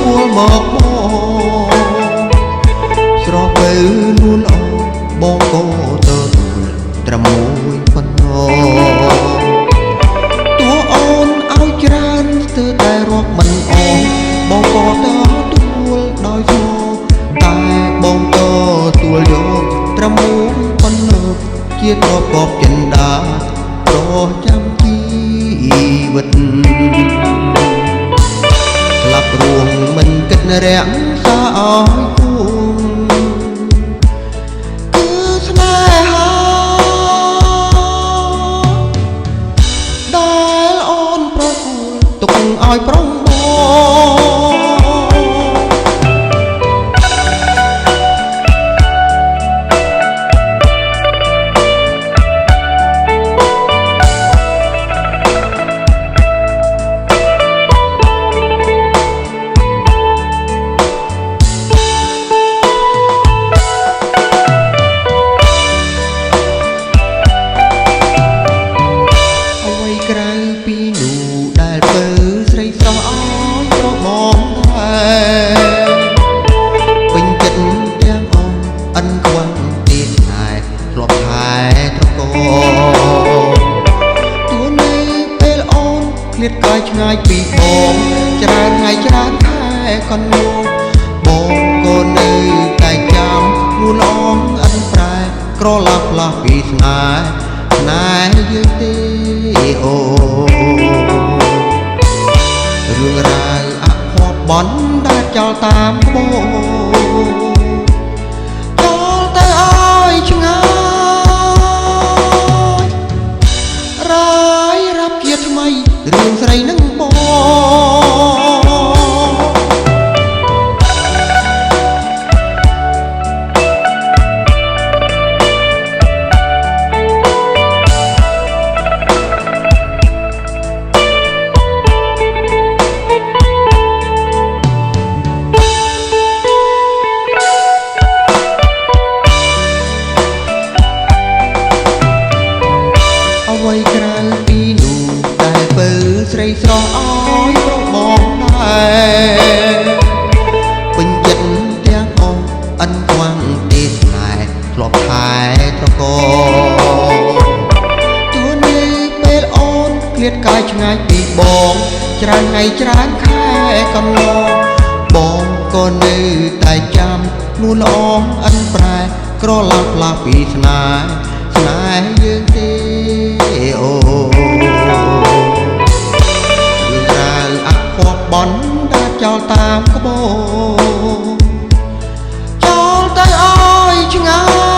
ពួលមកបងស្រស់ទៅនួនអងបងក៏ទៅត្រឹមមួយប៉ុណ្ណោះតួអូនឲ្យច្រើនស្ទើរតែរាប់មិនអស់បងក៏ទៅទួលដោយស្មោតែបងក៏ទួលយកត្រឹមមួយប៉ុណ្ណោះជាទ្រព្យក៏ចិន្តាប្រចាំជីវិតស្លាប់រួងមិនគិតរាំងសាឲ្យគួងគឺស្នេហាដែលអូនប្រគល់ទុកឲ្យប្រុងក្រៅពីនោះដែលពើស្រីស្រស់ឲ្យប្របងដែរពេញចិត្តទាំងអងអិនខ្វាំងទីស្នេហ៍ធ្លាប់ខែត្រកទួនៅពេលអូនឃ្លាតកាយឆ្ងាយពីបងច្រើនថ្ងៃច្រើនខែកន្លងបងក៏នៅតែចាំនួនអងអិនប្រែក្រឡាប់ផ្លាស់ពីស្នេហ៍ណែយើងទេអូរឿងរ៉ាវអភ័ព្វបន់ដែលចោលតាមក្បូរចោលទៅឲ្យឆ្ងាយរាយរាប់ជាថ្មីរឿងស្រីនឹងបងអ្វីក្រៅពីនោះដែលពើស្រីស្រស់ឲ្យប្របងដែរពេញចិត្តទាំងអងអិនខ្វាំងទេស្នេហ៍ធ្លាប់ខែត្រកទួនៅពេលអូនឃ្លាតកាយឆ្ងាយពីបងច្រើនថ្ងៃច្រើនខែកន្លងបងក៏នៅតែចាំនួនល្អអិនប្រែក្រឡាប់ផ្លាស់ពីស្នេហ៍យើងទេអូរឿងរ៉ាវអភ័ព្វបន់ដែលចោលតាមក្បូរចោលទៅឲ្យឆ្ងាយ